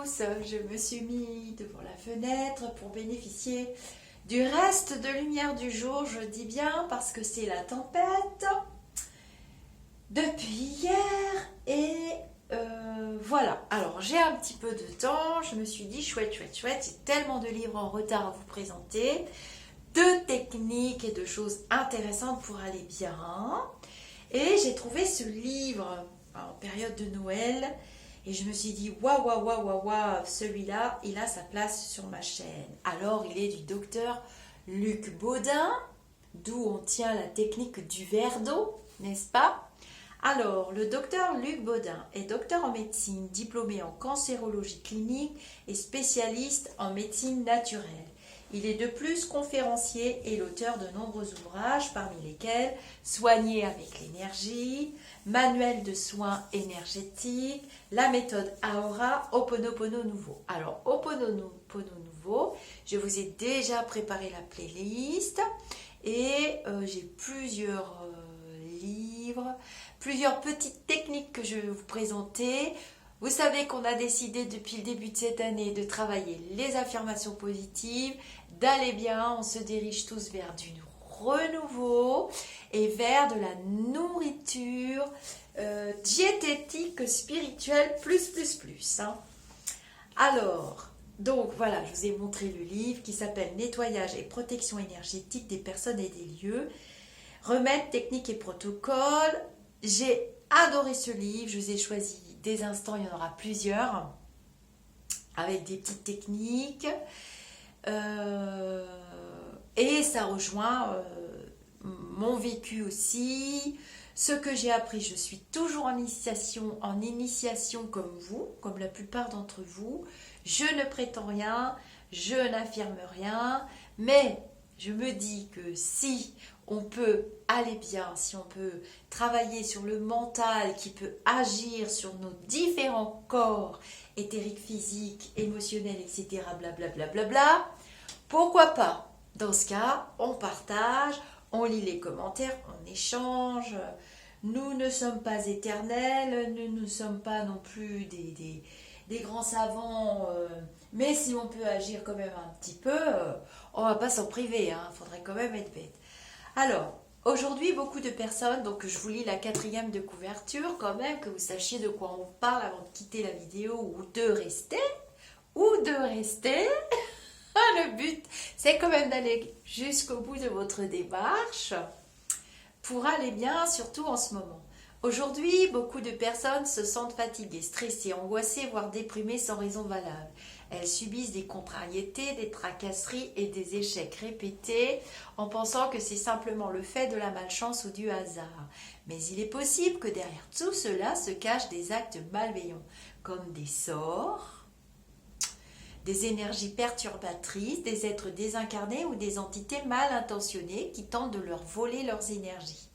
tous, je me suis mis devant la fenêtre pour bénéficier du reste de lumière du jour, je dis bien parce que c'est la tempête depuis hier et voilà. Alors j'ai un petit peu de temps, je me suis dit chouette, j'ai tellement de livres en retard à vous présenter, de techniques et de choses intéressantes pour aller bien. Et j'ai trouvé ce livre en période de Noël et je me suis dit waouh, celui-là, il a sa place sur ma chaîne. Alors, il est du docteur Luc Baudin, d'où on tient la technique du verre d'eau, n'est-ce pas? Alors, le docteur Luc Baudin est docteur en médecine, diplômé en cancérologie clinique et spécialiste en médecine naturelle. Il est de plus conférencier et l'auteur de nombreux ouvrages, parmi lesquels Soigner avec l'énergie, Manuel de soins énergétiques, la méthode Aora, Ho'oponopono Nouveau. Alors, Ho'oponopono Nouveau, je vous ai déjà préparé la playlist et j'ai plusieurs livres, plusieurs petites techniques que je vais vous présenter. Vous savez qu'on a décidé depuis le début de cette année de travailler les affirmations positives, d'aller bien, on se dirige tous vers du renouveau et vers de la nourriture diététique, spirituelle, plus. Hein. Alors, donc voilà, je vous ai montré le livre qui s'appelle Nettoyage et protection énergétique des personnes et des lieux, remèdes, techniques et protocoles. J'ai adoré ce livre, je vous ai choisi des instants, il y en aura plusieurs, avec des petites techniques. Et ça rejoint mon vécu aussi, ce que j'ai appris. Je suis toujours en initiation comme vous, comme la plupart d'entre vous. Je ne prétends rien, je n'affirme rien, mais je me dis que si on peut aller bien, si on peut travailler sur le mental qui peut agir sur nos différents corps, éthériques, physiques, émotionnels, etc., blablabla, pourquoi pas? Dans ce cas, on partage, on lit les commentaires, on échange. Nous ne sommes pas éternels, nous ne sommes pas non plus des grands savants, mais si on peut agir quand même un petit peu, on ne va pas s'en priver, hein, faudrait quand même être bête. Alors, aujourd'hui, beaucoup de personnes, donc je vous lis la 4e de couverture quand même, que vous sachiez de quoi on parle avant de quitter la vidéo ou de rester. Le but, c'est quand même d'aller jusqu'au bout de votre démarche pour aller bien, surtout en ce moment. Aujourd'hui, beaucoup de personnes se sentent fatiguées, stressées, angoissées, voire déprimées sans raison valable. Elles subissent des contrariétés, des tracasseries et des échecs répétés en pensant que c'est simplement le fait de la malchance ou du hasard. Mais il est possible que derrière tout cela se cachent des actes malveillants, comme des sorts, des énergies perturbatrices, des êtres désincarnés ou des entités mal intentionnées qui tentent de leur voler leurs énergies,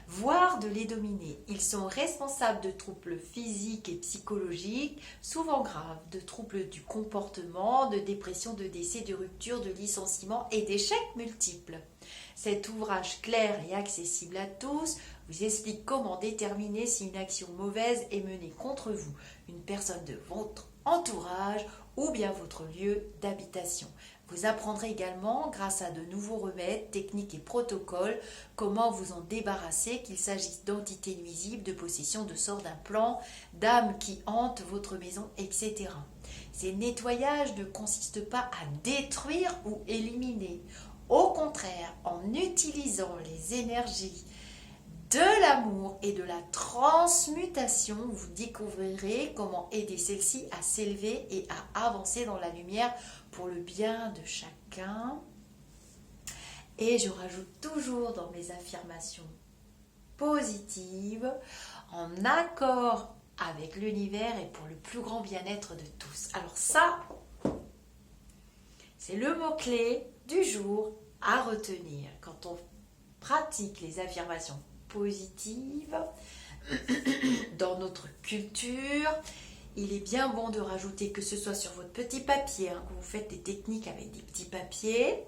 voire de les dominer. Ils sont responsables de troubles physiques et psychologiques, souvent graves, de troubles du comportement, de dépression, de décès, de rupture, de licenciement et d'échecs multiples. Cet ouvrage clair et accessible à tous vous explique comment déterminer si une action mauvaise est menée contre vous, une personne de votre entourage ou bien votre lieu d'habitation. Vous apprendrez également, grâce à de nouveaux remèdes, techniques et protocoles, comment vous en débarrasser, qu'il s'agisse d'entités nuisibles, de possession, de sorts d'implants, d'âmes qui hantent votre maison, etc. Ces nettoyages ne consistent pas à détruire ou éliminer. Au contraire, en utilisant les énergies de l'amour et de la transmutation, vous découvrirez comment aider celle-ci à s'élever et à avancer dans la lumière pour le bien de chacun. Et je rajoute toujours dans mes affirmations positives, en accord avec l'univers et pour le plus grand bien-être de tous. Alors ça, c'est le mot-clé du jour à retenir quand on pratique les affirmations positives dans notre culture. Il est bien bon de rajouter, que ce soit sur votre petit papier, hein, que vous faites des techniques avec des petits papiers,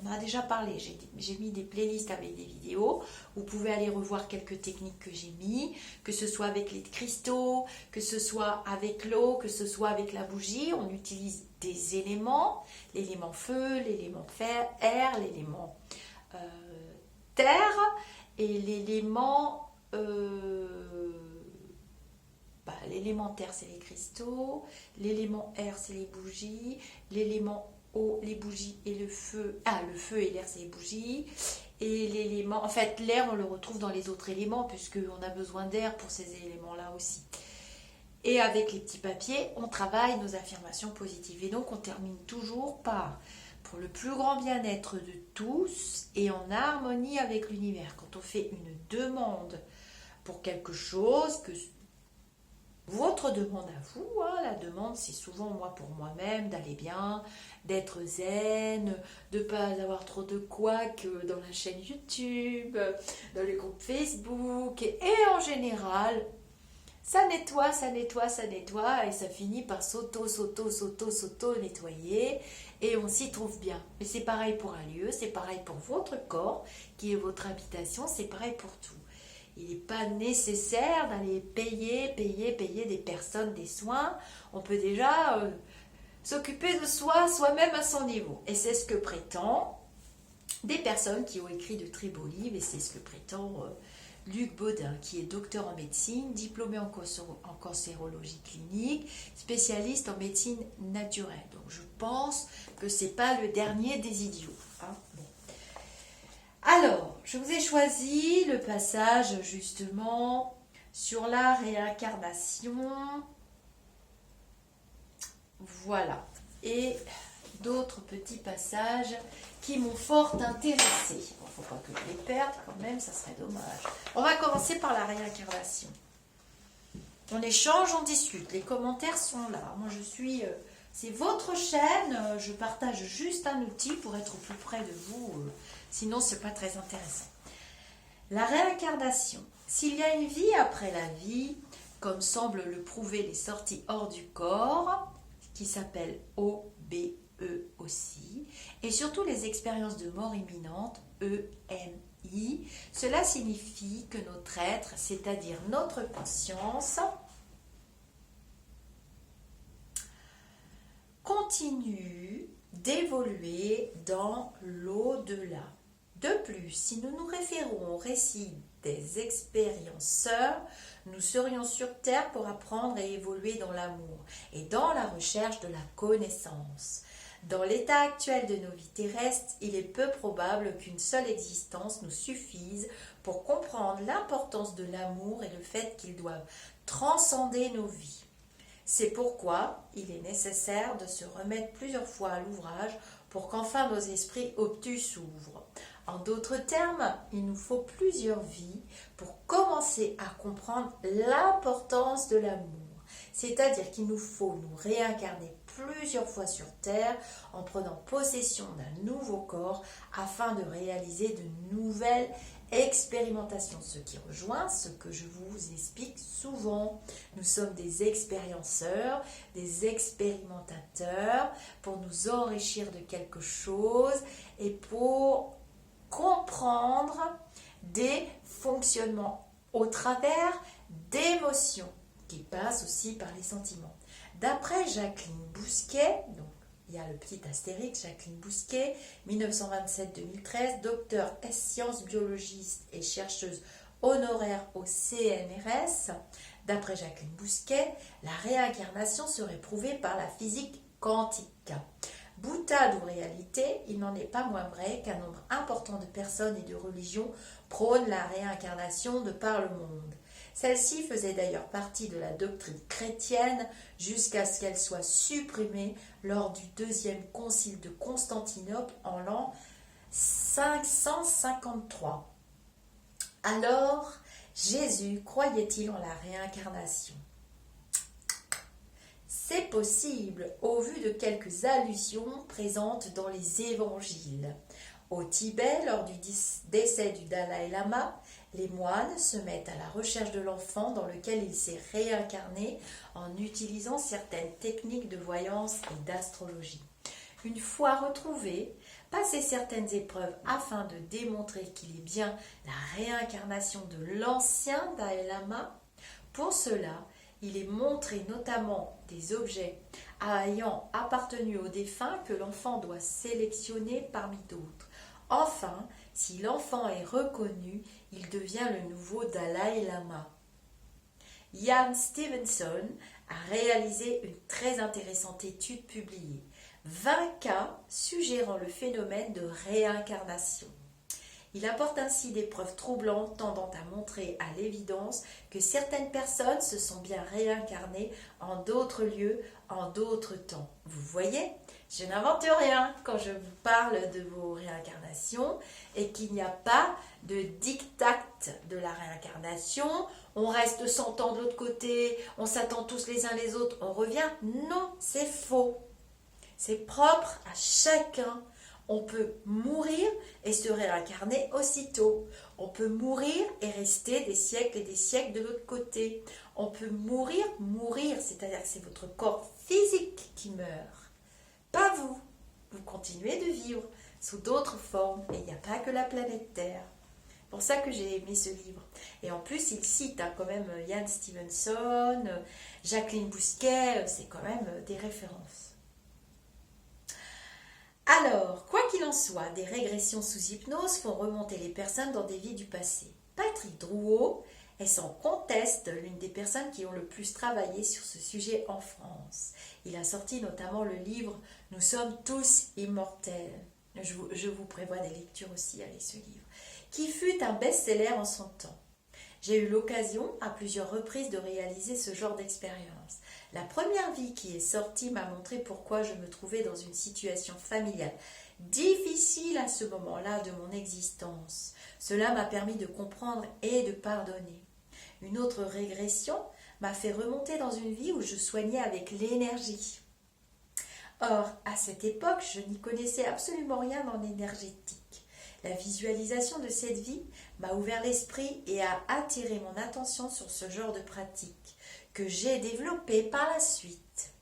on en a déjà parlé, j'ai mis des playlists avec des vidéos, vous pouvez aller revoir quelques techniques que j'ai mis, que ce soit avec les cristaux, que ce soit avec l'eau, que ce soit avec la bougie, on utilise des éléments, l'élément feu, l'élément air, l'élément terre et l'élément l'élémentaire c'est les cristaux, l'élément air c'est les bougies, l'élément eau, les bougies et le feu, le feu et l'air c'est les bougies, et l'élément, en fait l'air on le retrouve dans les autres éléments puisqu'on a besoin d'air pour ces éléments là aussi. Et avec les petits papiers on travaille nos affirmations positives et donc on termine toujours par pour le plus grand bien-être de tous et en harmonie avec l'univers. Quand on fait une demande pour quelque chose, que votre demande à vous, la demande c'est souvent moi pour moi-même, d'aller bien, d'être zen, de ne pas avoir trop de couacs dans la chaîne YouTube, dans le groupe Facebook et en général, ça nettoie, ça nettoie, ça nettoie et ça finit par s'auto-nettoyer et on s'y trouve bien. Mais c'est pareil pour un lieu, c'est pareil pour votre corps qui est votre habitation, c'est pareil pour tout. Il n'est pas nécessaire d'aller payer des personnes des soins. On peut déjà s'occuper de soi, soi-même à son niveau. Et c'est ce que prétend des personnes qui ont écrit de très beaux livres et c'est ce que prétend Luc Baudin, qui est docteur en médecine, diplômé en cancérologie clinique, spécialiste en médecine naturelle. Donc je pense que ce n'est pas le dernier des idiots. Bon. Alors, je vous ai choisi le passage justement sur la réincarnation. Voilà. Et d'autres petits passages qui m'ont fort intéressée. Il ne faut pas que je les perde quand même, ça serait dommage. On va commencer par la réincarnation. On échange, on discute. Les commentaires sont là. Moi, je suis... c'est votre chaîne. Je partage juste un outil pour être au plus près de vous. Sinon, ce n'est pas très intéressant. La réincarnation. S'il y a une vie après la vie, comme semblent le prouver les sorties hors du corps, qui s'appellent OBE aussi, et surtout les expériences de mort imminente, EMI, cela signifie que notre être, c'est-à-dire notre conscience, continue d'évoluer dans l'au-delà. De plus, si nous nous référons au récit des expérienceurs, nous serions sur Terre pour apprendre et évoluer dans l'amour et dans la recherche de la connaissance. Dans l'état actuel de nos vies terrestres, il est peu probable qu'une seule existence nous suffise pour comprendre l'importance de l'amour et le fait qu'il doit transcender nos vies. C'est pourquoi il est nécessaire de se remettre plusieurs fois à l'ouvrage pour qu'enfin nos esprits obtus s'ouvrent. En d'autres termes, il nous faut plusieurs vies pour commencer à comprendre l'importance de l'amour. C'est-à-dire qu'il nous faut nous réincarner plusieurs fois sur Terre en prenant possession d'un nouveau corps afin de réaliser de nouvelles expérimentations. Ce qui rejoint ce que je vous explique souvent. Nous sommes des expérienceurs, des expérimentateurs pour nous enrichir de quelque chose et pour comprendre des fonctionnements au travers d'émotions qui passent aussi par les sentiments. D'après Jacqueline Bousquet, donc il y a le petit astérix, Jacqueline Bousquet, 1927-2013, docteur sciences biologiste et chercheuse honoraire au CNRS. D'après Jacqueline Bousquet, la réincarnation serait prouvée par la physique quantique. Boutade ou réalité, il n'en est pas moins vrai qu'un nombre important de personnes et de religions prônent la réincarnation de par le monde. Celle-ci faisait d'ailleurs partie de la doctrine chrétienne jusqu'à ce qu'elle soit supprimée lors du deuxième concile de Constantinople en l'an 553. Alors, Jésus croyait-il en la réincarnation ? C'est possible au vu de quelques allusions présentes dans les évangiles. Au Tibet, lors du décès du Dalai Lama, les moines se mettent à la recherche de l'enfant dans lequel il s'est réincarné en utilisant certaines techniques de voyance et d'astrologie. Une fois retrouvé, passer certaines épreuves afin de démontrer qu'il est bien la réincarnation de l'ancien Dalai Lama. Pour cela, il est montré notamment des objets ayant appartenu au défunt que l'enfant doit sélectionner parmi d'autres. Enfin, si l'enfant est reconnu, il devient le nouveau Dalai Lama. Ian Stevenson a réalisé une très intéressante étude publiée. 20 cas suggérant le phénomène de réincarnation. Il apporte ainsi des preuves troublantes tendant à montrer à l'évidence que certaines personnes se sont bien réincarnées en d'autres lieux, en d'autres temps. Vous voyez, je n'invente rien quand je vous parle de vos réincarnations et qu'il n'y a pas de diktat de la réincarnation. On reste 100 ans de l'autre côté, on s'attend tous les uns les autres, on revient. Non, c'est faux. C'est propre à chacun. On peut mourir et se réincarner aussitôt. On peut mourir et rester des siècles et des siècles de l'autre côté. On peut mourir, c'est-à-dire que c'est votre corps physique qui meurt. Pas vous. Vous continuez de vivre sous d'autres formes et il n'y a pas que la planète Terre. C'est pour ça que j'ai aimé ce livre. Et en plus, il cite quand même Ian Stevenson, Jacqueline Bousquet, c'est quand même des références. Alors, quoi qu'il en soit, des régressions sous hypnose font remonter les personnes dans des vies du passé. Patrick Drouot est sans conteste l'une des personnes qui ont le plus travaillé sur ce sujet en France. Il a sorti notamment le livre « Nous sommes tous immortels ». Je vous prévois des lectures aussi, allez, ce livre, qui fut un best-seller en son temps. J'ai eu l'occasion à plusieurs reprises de réaliser ce genre d'expérience. La première vie qui est sortie m'a montré pourquoi je me trouvais dans une situation familiale difficile à ce moment-là de mon existence. Cela m'a permis de comprendre et de pardonner. Une autre régression m'a fait remonter dans une vie où je soignais avec l'énergie. Or, à cette époque, je n'y connaissais absolument rien en énergétique. La visualisation de cette vie m'a ouvert l'esprit et a attiré mon attention sur ce genre de pratique que j'ai développé par la suite.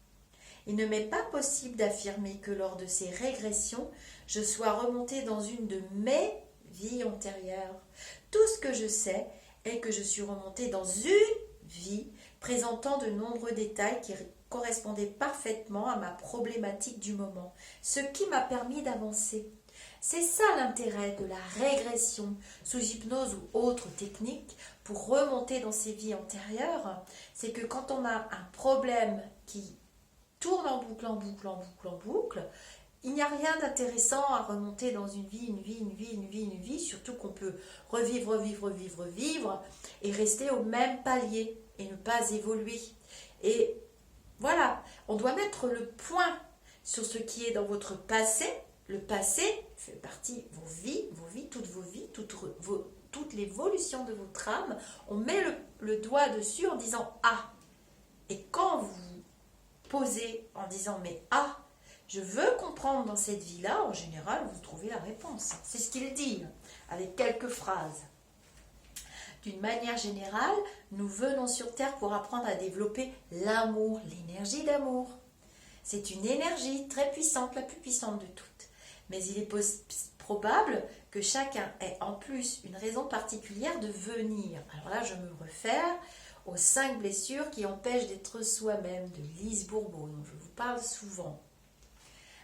Il ne m'est pas possible d'affirmer que lors de ces régressions, je sois remontée dans une de mes vies antérieures. Tout ce que je sais est que je suis remontée dans une vie présentant de nombreux détails qui correspondaient parfaitement à ma problématique du moment, ce qui m'a permis d'avancer. C'est ça l'intérêt de la régression sous hypnose ou autre technique pour remonter dans ses vies antérieures. C'est que quand on a un problème qui tourne en boucle, il n'y a rien d'intéressant à remonter dans une vie, surtout qu'on peut revivre et rester au même palier et ne pas évoluer. Et voilà, on doit mettre le point sur ce qui est dans votre passé. Le passé fait partie de vos vies, toute l'évolution de votre âme. On met le doigt dessus en disant « Ah ». Et quand vous posez en disant « Mais ah », je veux comprendre dans cette vie-là, en général, vous trouvez la réponse. C'est ce qu'il dit, avec quelques phrases. D'une manière générale, nous venons sur Terre pour apprendre à développer l'amour, l'énergie d'amour. C'est une énergie très puissante, la plus puissante de toutes. Mais il est probable que chacun ait en plus une raison particulière de venir. Alors là, je me réfère aux 5 blessures qui empêchent d'être soi-même, de Lise Bourbeau, dont je vous parle souvent.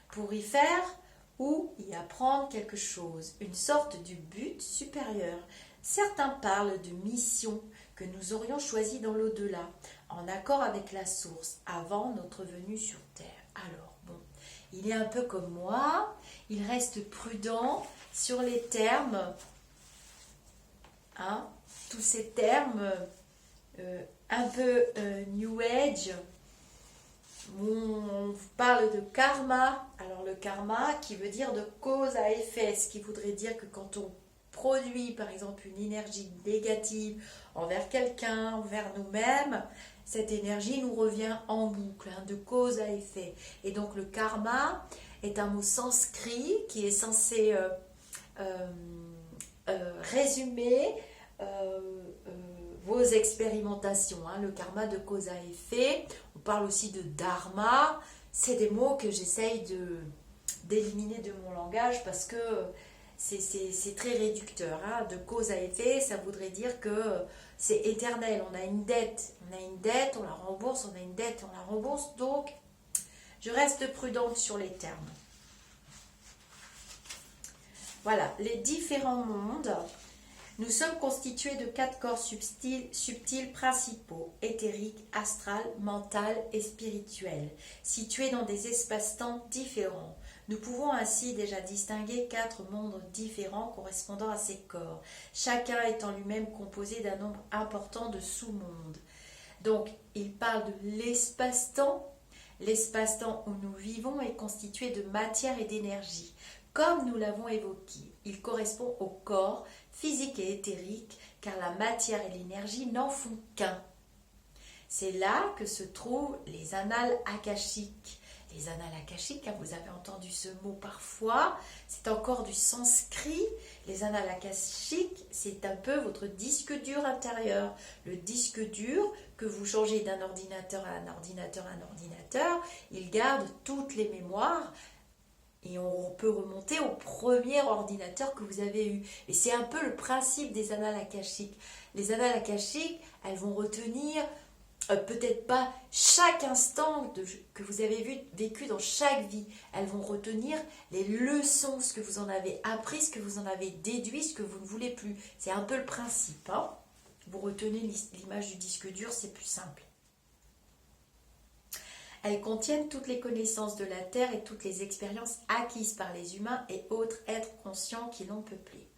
Pour y faire ou y apprendre quelque chose, une sorte de but supérieur. Certains parlent de mission que nous aurions choisie dans l'au-delà, en accord avec la source, avant notre venue sur Terre. Alors, bon, il est un peu comme moi, il reste prudent sur les termes, tous ces termes un peu New Age, où on vous parle de karma. Alors le karma qui veut dire de cause à effet, ce qui voudrait dire que quand on produit par exemple une énergie négative envers quelqu'un, envers nous-mêmes, cette énergie nous revient en boucle, de cause à effet. Et donc le karma est un mot sanskrit qui est censé résumer vos expérimentations. Le karma de cause à effet. On parle aussi de dharma. C'est des mots que j'essaye d'éliminer de mon langage parce que c'est très réducteur. Hein. De cause à effet, ça voudrait dire que c'est éternel. On a une dette, on la rembourse, on a une dette, on la rembourse. Donc, je reste prudente sur les termes. Voilà, les différents mondes. Nous sommes constitués de 4 corps subtils principaux, éthériques, astral, mental et spirituel, situés dans des espaces-temps différents. Nous pouvons ainsi déjà distinguer 4 mondes différents correspondant à ces corps, chacun étant lui-même composé d'un nombre important de sous-mondes. Donc, il parle de l'espace-temps. L'espace-temps où nous vivons est constitué de matière et d'énergie. Comme nous l'avons évoqué, il correspond au corps physique et éthérique, car la matière et l'énergie n'en font qu'un. C'est là que se trouvent les annales akashiques. Les annales akashiques, vous avez entendu ce mot parfois, c'est encore du sanskrit. Les annales akashiques, c'est un peu votre disque dur intérieur. Le disque dur que vous changez d'un ordinateur à un ordinateur à un ordinateur, il garde toutes les mémoires. Et on peut remonter au premier ordinateur que vous avez eu. Et c'est un peu le principe des annales akashiques. Les annales akashiques, elles vont retenir peut-être pas chaque instant que vous avez vécu dans chaque vie. Elles vont retenir les leçons, ce que vous en avez appris, ce que vous en avez déduit, ce que vous ne voulez plus. C'est un peu le principe. Hein. Vous retenez l'image du disque dur, c'est plus simple. Elles contiennent toutes les connaissances de la Terre et toutes les expériences acquises par les humains et autres êtres conscients qui l'ont peuplée.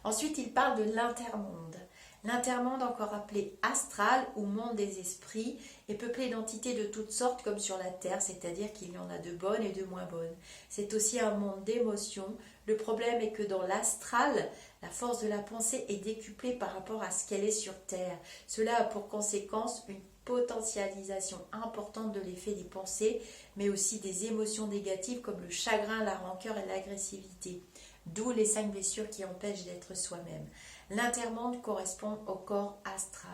Ensuite, il parle de l'intermonde. L'intermonde, encore appelé astral ou monde des esprits, est peuplé d'entités de toutes sortes comme sur la Terre, c'est-à-dire qu'il y en a de bonnes et de moins bonnes. C'est aussi un monde d'émotions. Le problème est que dans l'astral, la force de la pensée est décuplée par rapport à ce qu'elle est sur Terre. Cela a pour conséquence une potentialisation importante de l'effet des pensées, mais aussi des émotions négatives comme le chagrin, la rancœur et l'agressivité. D'où les 5 blessures qui empêchent d'être soi-même. L'intermonde correspond au corps astral.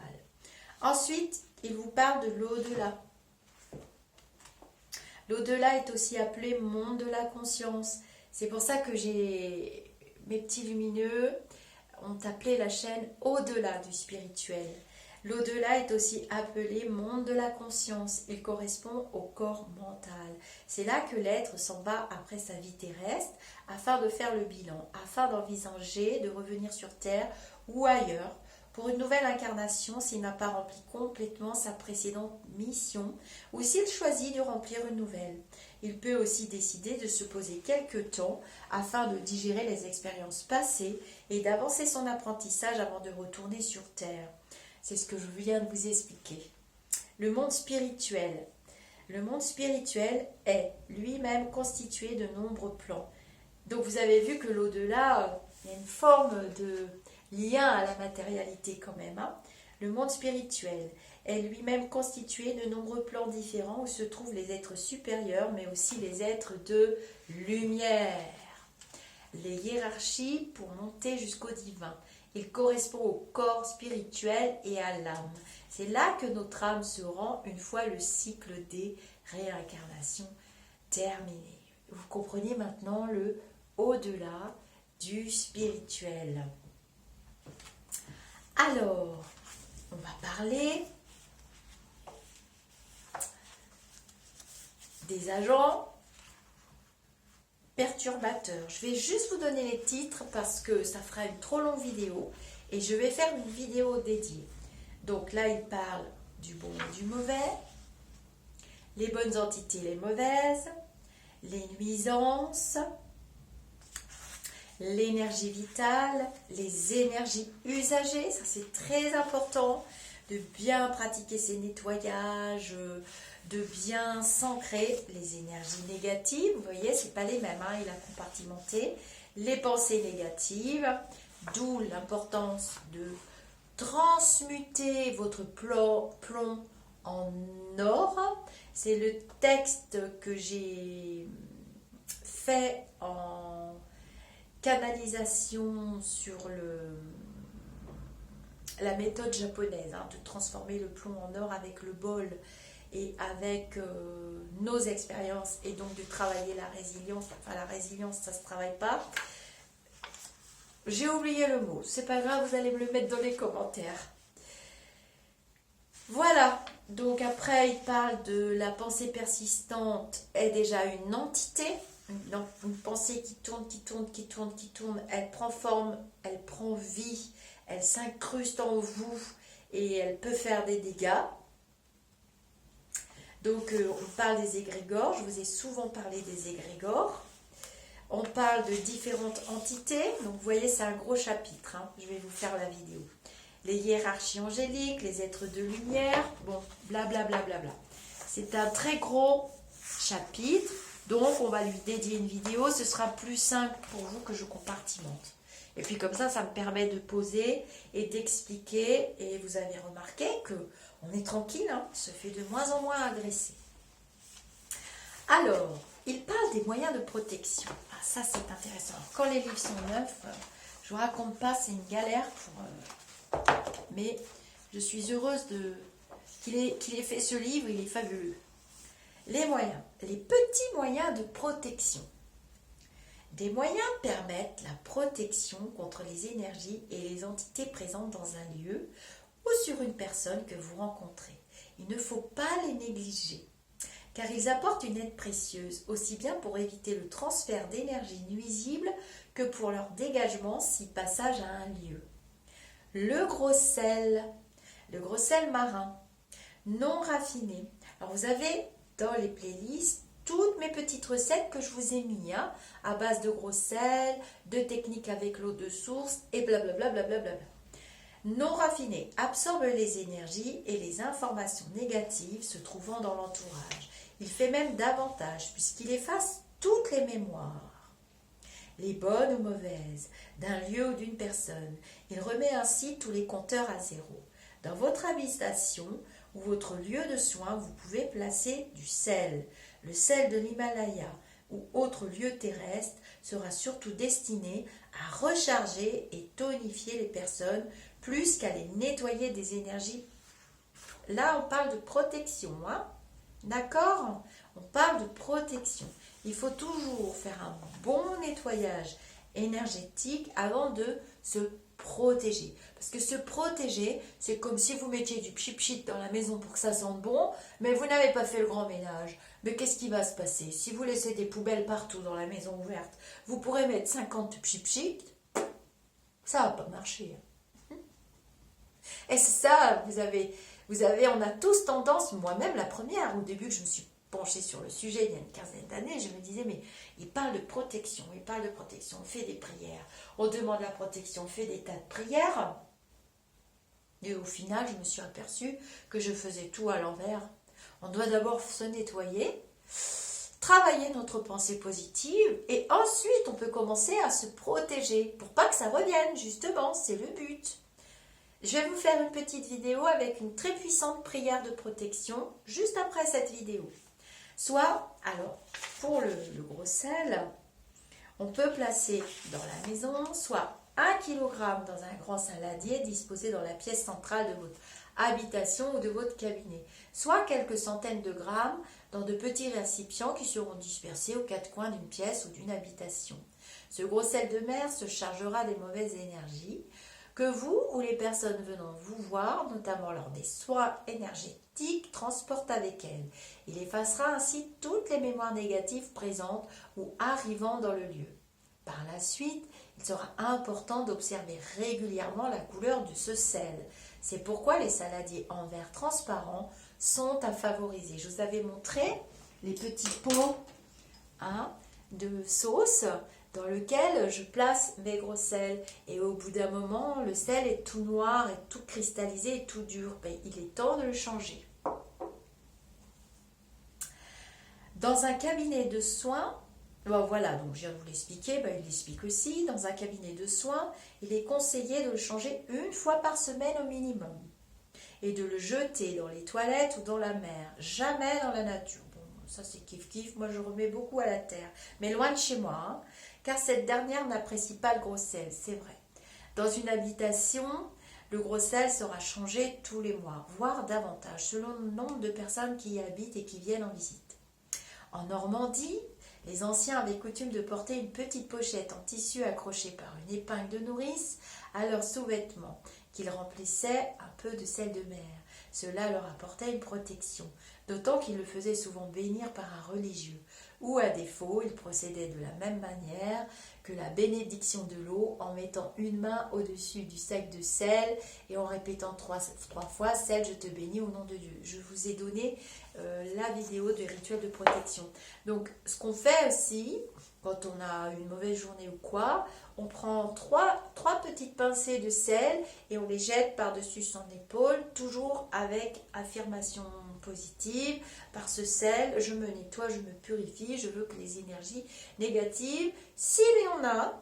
Ensuite, il vous parle de l'au-delà. L'au-delà est aussi appelé monde de la conscience. C'est pour ça que mes petits lumineux ont appelé la chaîne au-delà du spirituel. L'au-delà est aussi appelé monde de la conscience. Il correspond au corps mental. C'est là que l'être s'en va après sa vie terrestre afin de faire le bilan, afin d'envisager de revenir sur Terre ou ailleurs pour une nouvelle incarnation s'il n'a pas rempli complètement sa précédente mission ou s'il choisit de remplir une nouvelle. Il peut aussi décider de se poser quelques temps afin de digérer les expériences passées et d'avancer son apprentissage avant de retourner sur Terre. C'est ce que je viens de vous expliquer. Le monde spirituel. Le monde spirituel est lui-même constitué de nombreux plans. Donc vous avez vu que l'au-delà, il y a une forme de lien à la matérialité quand même. Hein. Le monde spirituel est lui-même constitué de nombreux plans différents où se trouvent les êtres supérieurs, mais aussi les êtres de lumière. Les hiérarchies pour monter jusqu'au divin. Il correspond au corps spirituel et à l'âme. C'est là que notre âme se rend une fois le cycle des réincarnations terminé. Vous comprenez maintenant le au-delà du spirituel. Alors, on va parler des agents perturbateurs. Je vais juste vous donner les titres parce que ça fera une trop longue vidéo et je vais faire une vidéo dédiée. Donc là, il parle du bon et du mauvais, les bonnes entités, les mauvaises, les nuisances, l'énergie vitale, les énergies usagées, ça c'est très important, de bien pratiquer ces nettoyages, de bien s'ancrer, les énergies négatives, vous voyez, c'est pas les mêmes, hein, il a compartimenté, les pensées négatives, d'où l'importance de transmuter votre plomb en or. C'est le texte que j'ai fait en canalisation sur la méthode japonaise, hein, de transformer le plomb en or avec le bol et avec nos expériences, et donc de travailler la résilience. Enfin, la résilience, ça ne se travaille pas. J'ai oublié le mot, c'est pas grave, vous allez me le mettre dans les commentaires. Voilà, donc après il parle de la pensée persistante est déjà une entité, une pensée qui tourne, qui tourne, qui tourne, qui tourne, elle prend forme, elle prend vie, elle s'incruste en vous et elle peut faire des dégâts. Donc on parle des égrégores, je vous ai souvent parlé des égrégores. On parle de différentes entités, donc vous voyez c'est un gros chapitre, hein. Je vais vous faire la vidéo. Les hiérarchies angéliques, les êtres de lumière, bon, blablabla. Bla, bla, bla. C'est un très gros chapitre, donc on va lui dédier une vidéo, ce sera plus simple pour vous que je compartimente. Et puis comme ça me permet de poser et d'expliquer, et vous avez remarqué qu'on est tranquille, hein, on se fait de moins en moins agresser. Alors, il parle des moyens de protection. Ah, ça c'est intéressant. Quand les livres sont neufs, je vous raconte pas, c'est une galère pour... mais je suis heureuse qu'il ait fait ce livre, il est fabuleux. Les moyens, les petits moyens de protection. Des moyens permettent la protection contre les énergies et les entités présentes dans un lieu ou sur une personne que vous rencontrez. Il ne faut pas les négliger, car ils apportent une aide précieuse, aussi bien pour éviter le transfert d'énergie nuisible que pour leur dégagement si passage à un lieu. Le gros sel marin, non raffiné. Alors vous avez dans les playlists toutes mes petites recettes que je vous ai mis, hein, à base de gros sel, de techniques avec l'eau de source et blablabla. Non raffiné absorbe les énergies et les informations négatives se trouvant dans l'entourage. Il fait même davantage puisqu'il efface toutes les mémoires, les bonnes ou mauvaises, d'un lieu ou d'une personne. Il remet ainsi tous les compteurs à zéro. Dans votre habitation ou votre lieu de soins, vous pouvez placer du sel. Le sel de l'Himalaya ou autre lieu terrestre sera surtout destiné à recharger et tonifier les personnes plus qu'à les nettoyer des énergies. Là, on parle de protection, hein? D'accord? On parle de protection. Il faut toujours faire un bon nettoyage énergétique avant de se protéger. Parce que se protéger, c'est comme si vous mettiez du pchit-pchit dans la maison pour que ça sente bon, mais vous n'avez pas fait le grand ménage. Mais qu'est-ce qui va se passer? Si vous laissez des poubelles partout dans la maison ouverte, vous pourrez mettre 50 pchit-pchit, ça va pas marcher. Et c'est ça, on a tous tendance, moi-même la première, au début que je me suis penchée sur le sujet il y a une quinzaine d'années, je me disais, mais il parle de protection, on fait des prières, on demande la protection, on fait des tas de prières. Et au final, je me suis aperçue que je faisais tout à l'envers. On doit d'abord se nettoyer, travailler notre pensée positive, et ensuite on peut commencer à se protéger, pour pas que ça revienne, justement, c'est le but. Je vais vous faire une petite vidéo avec une très puissante prière de protection, juste après cette vidéo. Soit, alors, pour le gros sel, on peut placer dans la maison soit 1 kg dans un grand saladier disposé dans la pièce centrale de votre habitation ou de votre cabinet, soit quelques centaines de grammes dans de petits récipients qui seront dispersés aux quatre coins d'une pièce ou d'une habitation. Ce gros sel de mer se chargera des mauvaises énergies que vous ou les personnes venant vous voir, notamment lors des soins énergétiques, transportent avec elles. Il effacera ainsi toutes les mémoires négatives présentes ou arrivant dans le lieu. Par la suite, il sera important d'observer régulièrement la couleur de ce sel. C'est pourquoi les saladiers en verre transparent sont à favoriser. Je vous avais montré les petits pots, hein, de sauce dans lequel je place mes gros sels. Et au bout d'un moment, le sel est tout noir, et tout cristallisé et tout dur. Ben, il est temps de le changer. Dans un cabinet de soins, ben voilà, donc je viens de vous l'expliquer, ben il l'explique aussi. Dans un cabinet de soins, il est conseillé de le changer une fois par semaine au minimum. Et de le jeter dans les toilettes ou dans la mer, jamais dans la nature. Bon, ça c'est kiff-kiff, moi je remets beaucoup à la terre, mais loin de chez moi, hein, car cette dernière n'apprécie pas le gros sel, c'est vrai. Dans une habitation, Le gros sel sera changé tous les mois, voire davantage, selon le nombre de personnes qui y habitent et qui viennent en visite. En Normandie, les anciens avaient coutume de porter une petite pochette en tissu accrochée par une épingle de nourrice à leurs sous-vêtements, qu'ils remplissaient un peu de sel de mer. Cela leur apportait une protection, d'autant qu'ils le faisaient souvent bénir par un religieux, ou à défaut, ils procédaient de la même manière que la bénédiction de l'eau en mettant une main au-dessus du sac de sel et en répétant trois fois « Sel, je te bénis au nom de Dieu ». Je vous ai donné la vidéo du rituel de protection. Donc, ce qu'on fait aussi, quand on a une mauvaise journée ou quoi, on prend trois petites pincées de sel et on les jette par-dessus son épaule, toujours avec affirmation positive. Par ce sel, je me nettoie, je me purifie, je veux que les énergies négatives, s'il y en a,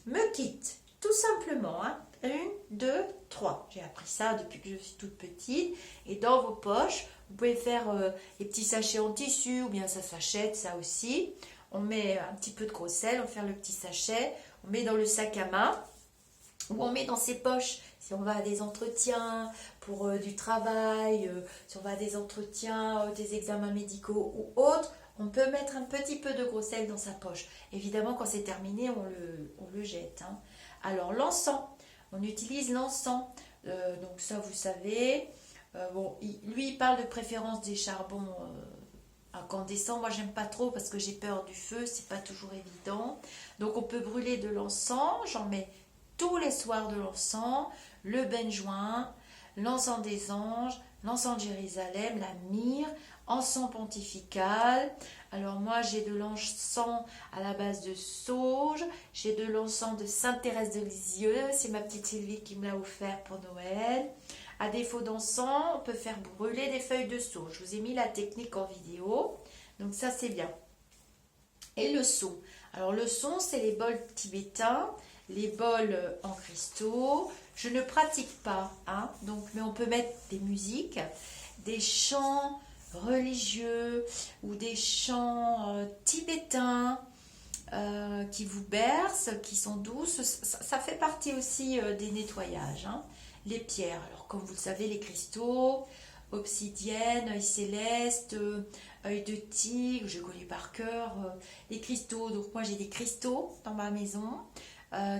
me quittent. Tout simplement, hein. 1, 2, 3. J'ai appris ça depuis que je suis toute petite. Et dans vos poches, vous pouvez faire les petits sachets en tissu ou bien ça s'achète, ça aussi. On met un petit peu de gros sel, on fait le petit sachet, on met dans le sac à main ou on met dans ses poches. Si on va à des entretiens pour du travail, si on va à des entretiens, des examens médicaux ou autres, on peut mettre un petit peu de gros sel dans sa poche. Évidemment, quand c'est terminé, on le jette. Hein. Alors, l'encens. On utilise l'encens. Donc ça, vous savez. Lui, il parle de préférence des charbons incandescents. Moi, j'aime pas trop parce que j'ai peur du feu. C'est pas toujours évident. Donc, on peut brûler de l'encens. J'en mets tous les soirs de l'encens. Le benjoin, l'encens des anges, l'encens de Jérusalem, la myrrhe, encens pontifical. Alors moi j'ai de l'encens à la base de sauge, j'ai de l'encens de Sainte Thérèse de Lisieux, c'est ma petite Sylvie qui me l'a offert pour Noël. À défaut d'encens, on peut faire brûler des feuilles de sauge. Je vous ai mis la technique en vidéo, donc ça c'est bien. Et le son. Alors le son, c'est les bols tibétains, les bols en cristaux. Je ne pratique pas, hein, donc, mais on peut mettre des musiques, des chants religieux ou des chants tibétains qui vous bercent, qui sont douces. Ça fait partie aussi des nettoyages. Hein. Les pierres, alors comme vous le savez, les cristaux, obsidienne, œil céleste, œil de tigre, je connais par cœur les cristaux. Donc moi j'ai des cristaux dans ma maison.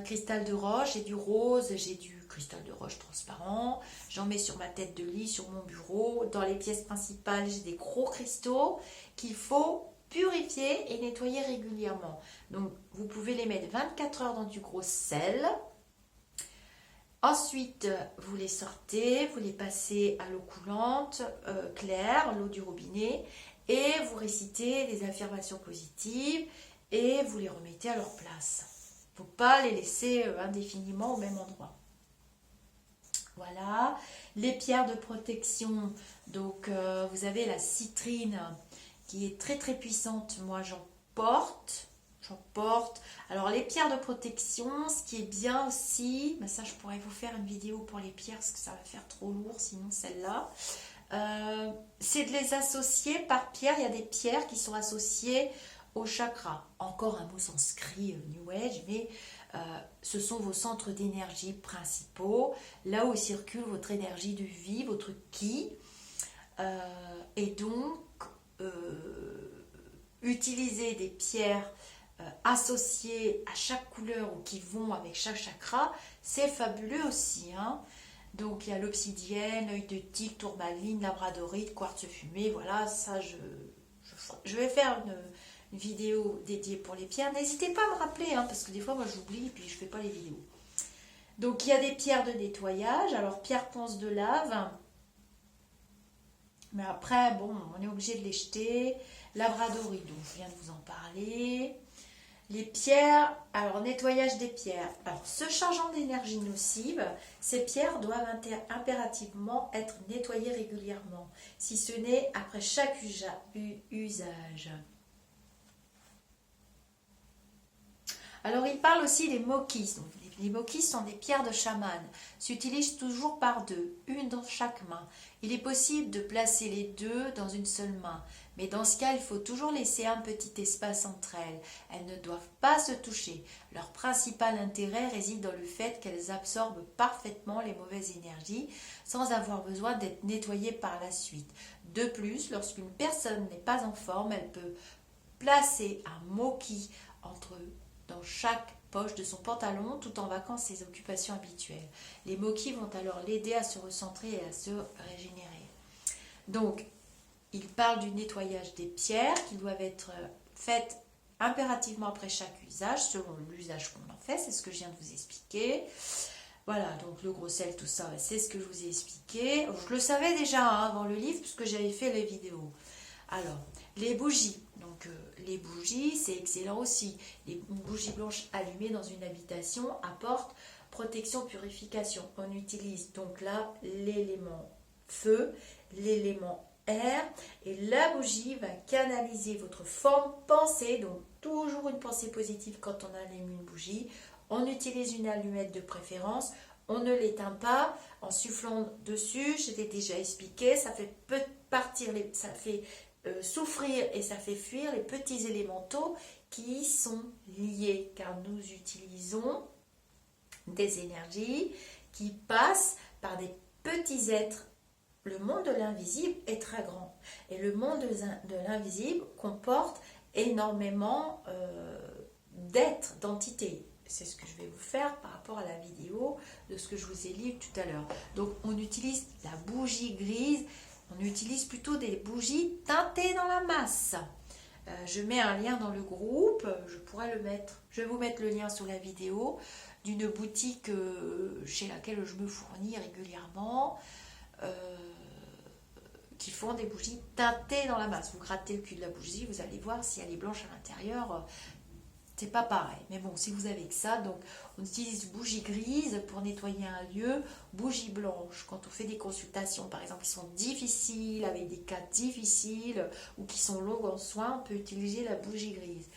Cristal de roche, j'ai du rose, j'ai du cristal de roche transparent, j'en mets sur ma tête de lit, sur mon bureau. Dans les pièces principales, j'ai des gros cristaux qu'il faut purifier et nettoyer régulièrement. Donc vous pouvez les mettre 24 heures dans du gros sel. Ensuite, vous les sortez, vous les passez à l'eau coulante, claire, l'eau du robinet, et vous récitez des affirmations positives et vous les remettez à leur place. Il ne faut pas les laisser indéfiniment au même endroit. Voilà, les pierres de protection. Donc, vous avez la citrine qui est très très puissante. Moi, j'en porte. Alors, les pierres de protection, ce qui est bien aussi, ben ça, je pourrais vous faire une vidéo pour les pierres parce que ça va faire trop lourd, sinon celle-là. C'est de les associer par pierre. Il y a des pierres qui sont associées au chakra. Encore un mot sanskrit New Age, mais ce sont vos centres d'énergie principaux, là où circule votre énergie de vie, votre ki. Et donc, utiliser des pierres associées à chaque couleur ou qui vont avec chaque chakra, c'est fabuleux aussi. Hein. Donc, il y a l'obsidienne, œil de tigre, tourmaline, labradorite, quartz fumé. Voilà, ça, je vais faire une vidéo dédiée pour les pierres. N'hésitez pas à me rappeler, hein, parce que des fois, moi, j'oublie et puis je ne fais pas les vidéos. Donc, il y a des pierres de nettoyage. Alors, pierre ponce de lave. Mais après, bon, on est obligé de les jeter. Labradorite, donc je viens de vous en parler. Les pierres, alors nettoyage des pierres. Alors, se chargeant d'énergie nocive, ces pierres doivent impérativement être nettoyées régulièrement, si ce n'est après chaque usage. Alors, il parle aussi des mokis, donc des Les moquis sont des pierres de chaman, s'utilisent toujours par deux, une dans chaque main. Il est possible de placer les deux dans une seule main, mais dans ce cas, il faut toujours laisser un petit espace entre elles. Elles ne doivent pas se toucher. Leur principal intérêt réside dans le fait qu'elles absorbent parfaitement les mauvaises énergies sans avoir besoin d'être nettoyées par la suite. De plus, lorsqu'une personne n'est pas en forme, elle peut placer un moki dans chaque poche de son pantalon tout en vaquant ses occupations habituelles. Les moquis vont alors l'aider à se recentrer et à se régénérer. Donc, il parle du nettoyage des pierres qui doivent être faites impérativement après chaque usage, selon l'usage qu'on en fait, c'est ce que je viens de vous expliquer. Voilà, donc le gros sel, tout ça, c'est ce que je vous ai expliqué. Je le savais déjà avant le livre, puisque j'avais fait les vidéos. Alors, les bougies. Donc, les bougies, c'est excellent aussi. Les bougies blanches allumées dans une habitation apportent protection, purification. On utilise donc là l'élément feu, l'élément air, et la bougie va canaliser votre forme pensée, donc toujours une pensée positive quand on allume une bougie. On utilise une allumette de préférence, on ne l'éteint pas en soufflant dessus, je l'ai déjà expliqué, ça fait souffrir et ça fait fuir les petits élémentaux qui sont liés, car nous utilisons des énergies qui passent par des petits êtres. Le monde de l'invisible est très grand et le monde de l'invisible comporte énormément d'êtres, d'entités. C'est ce que je vais vous faire par rapport à la vidéo de ce que je vous ai lu tout à l'heure. Donc on utilise la bougie grise, on utilise plutôt des bougies teintées dans la masse. Je mets un lien dans le groupe, je pourrais le mettre, je vais vous mettre le lien sous la vidéo d'une boutique chez laquelle je me fournis régulièrement. Qui font des bougies teintées dans la masse. Vous grattez le cul de la bougie, vous allez voir si elle est blanche à l'intérieur, c'est pas pareil. Mais bon, si vous avez que ça, donc on utilise bougie grise pour nettoyer un lieu, bougie blanche quand on fait des consultations, par exemple, qui sont difficiles, avec des cas difficiles ou qui sont longues en soins, on peut utiliser la bougie grise.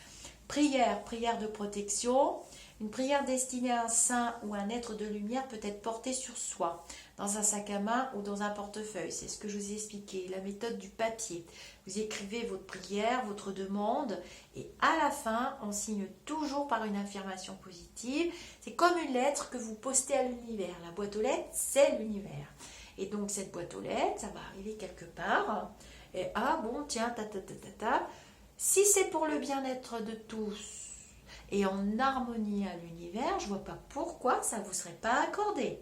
Prière de protection. Une prière destinée à un saint ou un être de lumière peut être portée sur soi, dans un sac à main ou dans un portefeuille. C'est ce que je vous ai expliqué, la méthode du papier. Vous écrivez votre prière, votre demande, et à la fin, on signe toujours par une affirmation positive. C'est comme une lettre que vous postez à l'univers. La boîte aux lettres, c'est l'univers. Et donc, cette boîte aux lettres, ça va arriver quelque part. Et bon, tiens, Si c'est pour le bien-être de tous, et en harmonie à l'univers, je ne vois pas pourquoi ça ne vous serait pas accordé.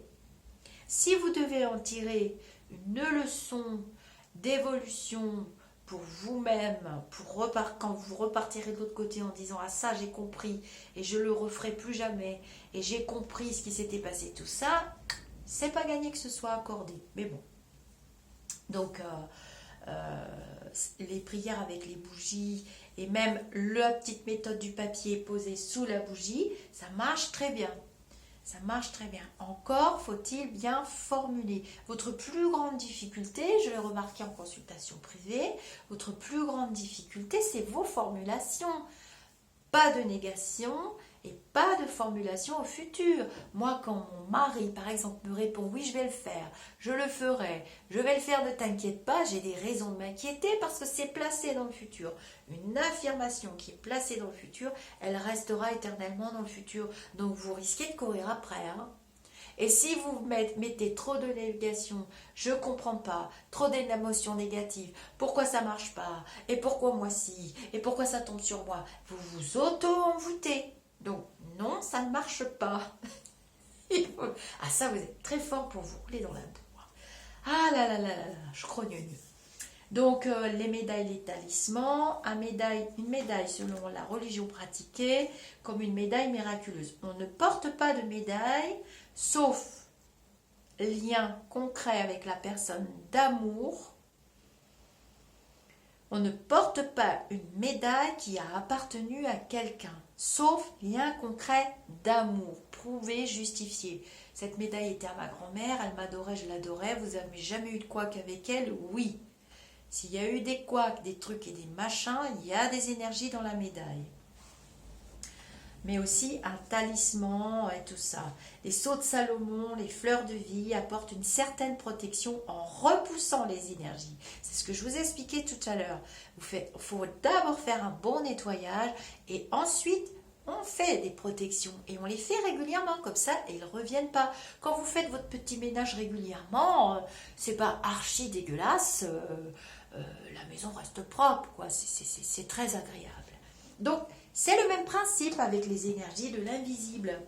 Si vous devez en tirer une leçon d'évolution pour vous-même, quand vous repartirez de l'autre côté en disant « Ah ça j'ai compris et je le referai plus jamais et j'ai compris ce qui s'était passé, tout ça », c'est pas gagné que ce soit accordé. Mais bon. Donc, les prières avec les bougies et même la petite méthode du papier posé sous la bougie, ça marche très bien. Ça marche très bien. Encore faut-il bien formuler. Votre plus grande difficulté, je l'ai remarqué en consultation privée, votre plus grande difficulté, c'est vos formulations. Pas de négation et pas de formulation au futur. Moi, quand mon mari, par exemple, me répond « Oui, je vais le faire, je le ferai, je vais le faire, ne t'inquiète pas », j'ai des raisons de m'inquiéter parce que c'est placé dans le futur. Une affirmation qui est placée dans le futur, elle restera éternellement dans le futur. Donc, vous risquez de courir après. Et si vous mettez trop de négation, je comprends pas, trop d'émotions négatives, pourquoi ça marche pas, et pourquoi moi si, et pourquoi ça tombe sur moi, vous vous auto-envoûtez. Donc non, ça ne marche pas. Ça, vous êtes très fort pour vous rouler dans la boue. Ah là là là là là, je crogne. Donc les médailles, les talismans, une médaille selon la religion pratiquée, comme une médaille miraculeuse. On ne porte pas de médaille, sauf lien concret avec la personne d'amour. On ne porte pas une médaille qui a appartenu à quelqu'un, sauf lien concret d'amour, prouvé, justifié. Cette médaille était à ma grand-mère, elle m'adorait, je l'adorais, vous n'avez jamais eu de couac avec elle? Oui. S'il y a eu des couacs, des trucs et des machins, il y a des énergies dans la médaille. mais aussi un talisman et tout ça. Les sceaux de Salomon, les fleurs de vie apportent une certaine protection en repoussant les énergies. C'est ce que je vous ai expliqué tout à l'heure. Il faut d'abord faire un bon nettoyage et ensuite on fait des protections et on les fait régulièrement comme ça et ils ne reviennent pas. Quand vous faites votre petit ménage régulièrement, c'est pas archi dégueulasse, la maison reste propre, quoi. C'est très agréable. Donc c'est le même principe avec les énergies de l'invisible.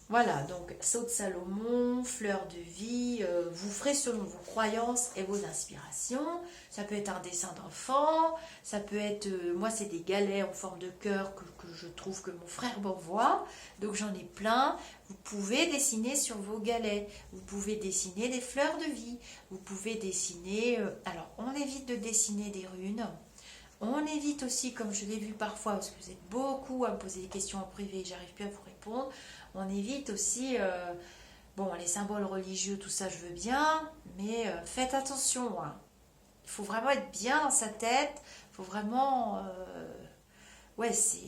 Voilà, donc sceau de Salomon, fleur de vie, vous ferez selon vos croyances et vos inspirations. Ça peut être un dessin d'enfant, ça peut être, moi c'est des galets en forme de cœur que je trouve que mon frère m'envoie, donc j'en ai plein. Vous pouvez dessiner sur vos galets, vous pouvez dessiner des fleurs de vie, vous pouvez dessiner, alors on évite de dessiner des runes. On évite aussi, comme je l'ai vu parfois, parce que vous êtes beaucoup à me poser des questions en privé et j'arrive plus à vous répondre, on évite aussi, bon, les symboles religieux, tout ça, je veux bien, mais faites attention. Hein. Il faut vraiment être bien dans sa tête. Il faut vraiment... ouais, c'est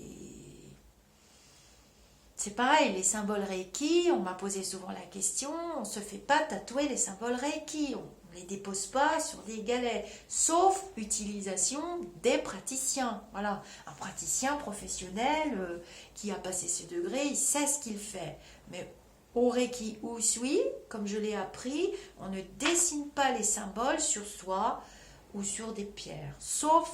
pareil, les symboles Reiki, on m'a posé souvent la question, on ne se fait pas tatouer les symboles Reiki, on ne les dépose pas sur des galets, sauf utilisation des praticiens. Voilà, un praticien professionnel qui a passé ce degré, il sait ce qu'il fait. Mais au Reiki Usui, comme je l'ai appris, on ne dessine pas les symboles sur soi ou sur des pierres, sauf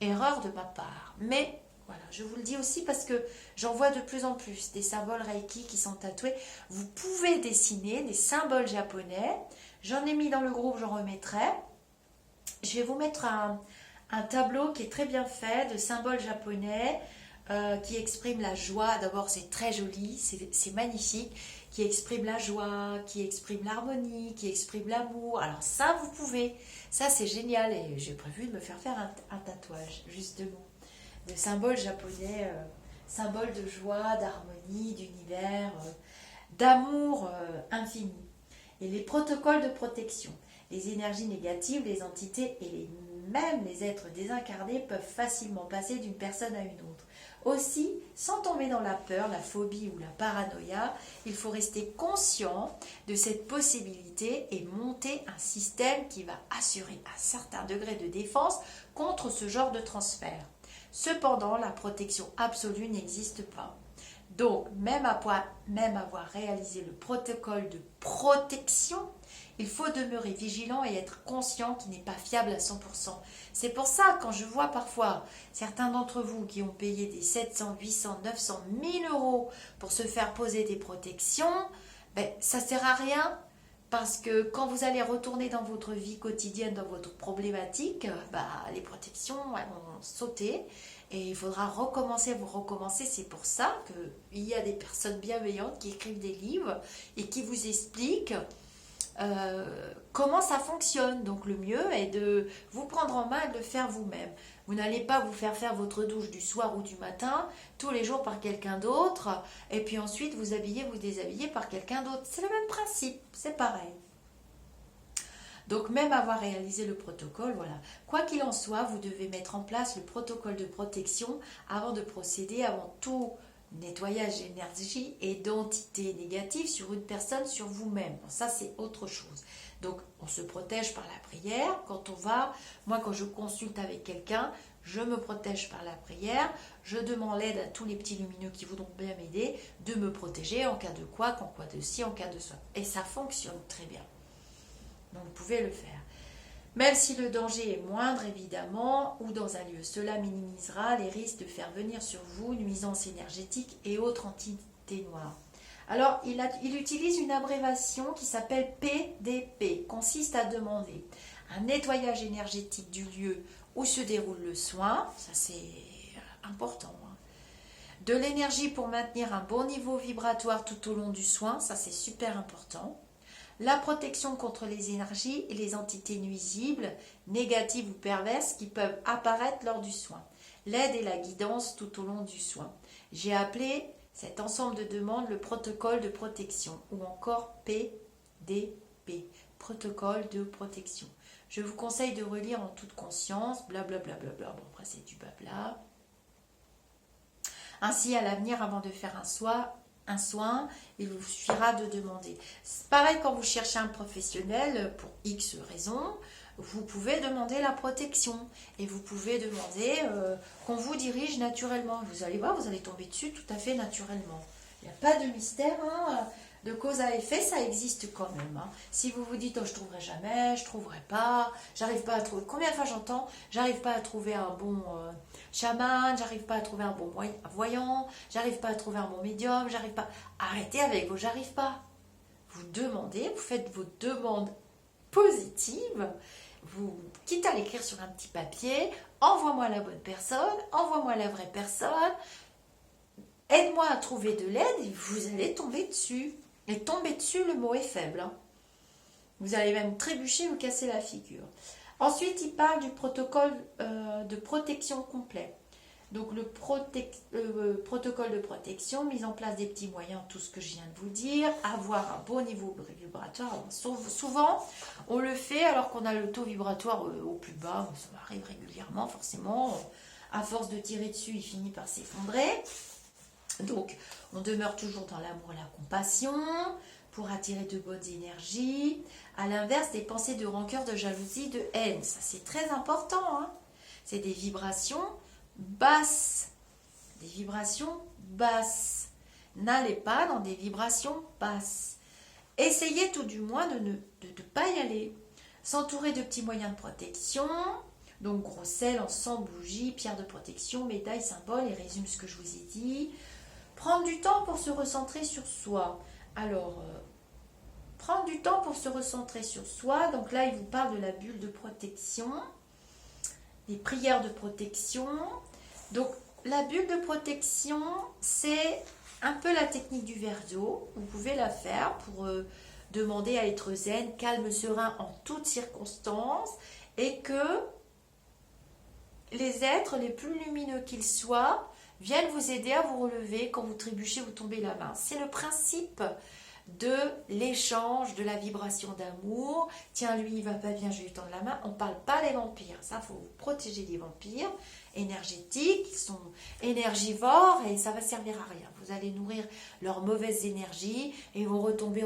erreur de ma part. Mais voilà, je vous le dis aussi parce que j'en vois de plus en plus des symboles Reiki qui sont tatoués. Vous pouvez dessiner des symboles japonais. J'en ai mis dans le groupe, j'en remettrai. Je vais vous mettre un tableau qui est très bien fait de symboles japonais qui expriment la joie. D'abord, c'est très joli, c'est magnifique. Qui exprime la joie, qui exprime l'harmonie, qui exprime l'amour. Alors ça, vous pouvez. Ça, c'est génial. Et j'ai prévu de me faire un tatouage, justement. De symboles japonais, symboles de joie, d'harmonie, d'univers, d'amour infini. Et les protocoles de protection. Les énergies négatives, les entités et même les êtres désincarnés peuvent facilement passer d'une personne à une autre. Aussi, sans tomber dans la peur, la phobie ou la paranoïa, il faut rester conscient de cette possibilité et monter un système qui va assurer un certain degré de défense contre ce genre de transfert. Cependant, la protection absolue n'existe pas. Donc, même avoir réalisé le protocole de protection, il faut demeurer vigilant et être conscient qu'il n'est pas fiable à 100%. C'est pour ça, quand je vois parfois certains d'entre vous qui ont payé des 700, 800, 900, 1000 euros pour se faire poser des protections, ben, ça ne sert à rien. Parce que quand vous allez retourner dans votre vie quotidienne, dans votre problématique, bah, les protections elles vont sauter et il faudra recommencer, vous recommencer. C'est pour ça qu'il y a des personnes bienveillantes qui écrivent des livres et qui vous expliquent comment ça fonctionne. Donc le mieux est de vous prendre en main et de le faire vous-même. Vous n'allez pas vous faire votre douche du soir ou du matin tous les jours par quelqu'un d'autre et puis ensuite vous habiller, vous déshabiller par quelqu'un d'autre. C'est le même principe, c'est pareil. Donc même avoir réalisé le protocole, voilà. Quoi qu'il en soit, vous devez mettre en place le protocole de protection avant de procéder avant tout nettoyage d'énergie et d'entités négatives sur une personne, sur vous-même. Bon, ça, c'est autre chose. Donc, on se protège par la prière. Moi, quand je consulte avec quelqu'un, je me protège par la prière. Je demande l'aide à tous les petits lumineux qui voudront bien m'aider de me protéger en cas de quoi, en cas de ci, en cas de ça. Et ça fonctionne très bien. Donc, vous pouvez le faire. Même si le danger est moindre, évidemment, ou dans un lieu, cela minimisera les risques de faire venir sur vous nuisances énergétiques et autres entités noires. Alors, il utilise une abréviation qui s'appelle PDP, consiste à demander un nettoyage énergétique du lieu où se déroule le soin, ça c'est important, hein. De l'énergie pour maintenir un bon niveau vibratoire tout au long du soin, ça c'est super important. La protection contre les énergies et les entités nuisibles, négatives ou perverses qui peuvent apparaître lors du soin. L'aide et la guidance tout au long du soin. J'ai appelé cet ensemble de demandes le protocole de protection ou encore PDP, protocole de protection. Je vous conseille de relire en toute conscience, blablabla. Bon, après c'est du blabla. Ainsi, à l'avenir, avant de faire un soin, il vous suffira de demander. C'est pareil quand vous cherchez un professionnel pour X raisons, vous pouvez demander la protection et vous pouvez demander qu'on vous dirige naturellement. Vous allez voir, vous allez tomber dessus tout à fait naturellement. Il n'y a pas de mystère, hein. De cause à effet, ça existe quand même. Hein. Si vous vous dites, oh, je ne trouverai jamais, je ne trouverai pas, j'arrive pas à trouver. Combien de fois j'entends, j'arrive pas à trouver un bon chaman, j'arrive pas à trouver un bon voyant, j'arrive pas à trouver un bon médium, j'arrive pas. Arrêtez avec vos j'arrive pas. Vous demandez, vous faites vos demandes positives, vous, quitte à l'écrire sur un petit papier, envoie-moi la bonne personne, envoie-moi la vraie personne, aide-moi à trouver de l'aide et vous allez tomber dessus. Et tomber dessus, le mot est faible. Hein. Vous allez même trébucher, vous casser la figure. Ensuite, il parle du protocole de protection complet. Donc, le protocole de protection, mise en place des petits moyens, tout ce que je viens de vous dire, avoir un bon niveau vibratoire. Souvent, on le fait alors qu'on a le taux vibratoire au plus bas. Ça arrive régulièrement, forcément. À force de tirer dessus, il finit par s'effondrer. Donc, on demeure toujours dans l'amour et la compassion pour attirer de bonnes énergies. À l'inverse, des pensées de rancœur, de jalousie, de haine. Ça, c'est très important. Hein. C'est des vibrations basses. Des vibrations basses. N'allez pas dans des vibrations basses. Essayez tout du moins de ne pas y aller. S'entourer de petits moyens de protection. Donc, gros sel, encens, bougies, pierres de protection, médailles, symboles. Et résume ce que je vous ai dit. Prendre du temps pour se recentrer sur soi. Alors, prendre du temps pour se recentrer sur soi. Donc là, il vous parle de la bulle de protection, des prières de protection. Donc, la bulle de protection, c'est un peu la technique du verre d'eau. Vous pouvez la faire pour demander à être zen, calme, serein en toutes circonstances et que les êtres les plus lumineux qu'ils soient viennent vous aider à vous relever quand vous trébuchez, vous tombez la main. C'est le principe de l'échange, de la vibration d'amour. Tiens, lui, il va pas bien, je vais lui tendre la main. On ne parle pas des vampires. Ça, il faut vous protéger des vampires énergétiques. Ils sont énergivores et ça va servir à rien. Vous allez nourrir leurs mauvaises énergies et ils vont retomber.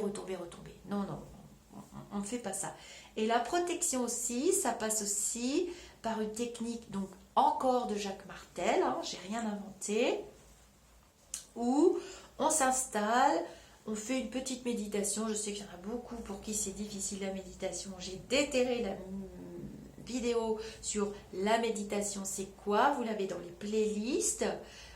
Non, on ne fait pas ça. Et la protection aussi, ça passe aussi par une technique, donc encore de Jacques Martel, hein, j'ai rien inventé, où on s'installe, on fait une petite méditation. Je sais qu'il y en a beaucoup pour qui c'est difficile la méditation. J'ai déterré la vidéo sur la méditation, c'est quoi. Vous l'avez dans les playlists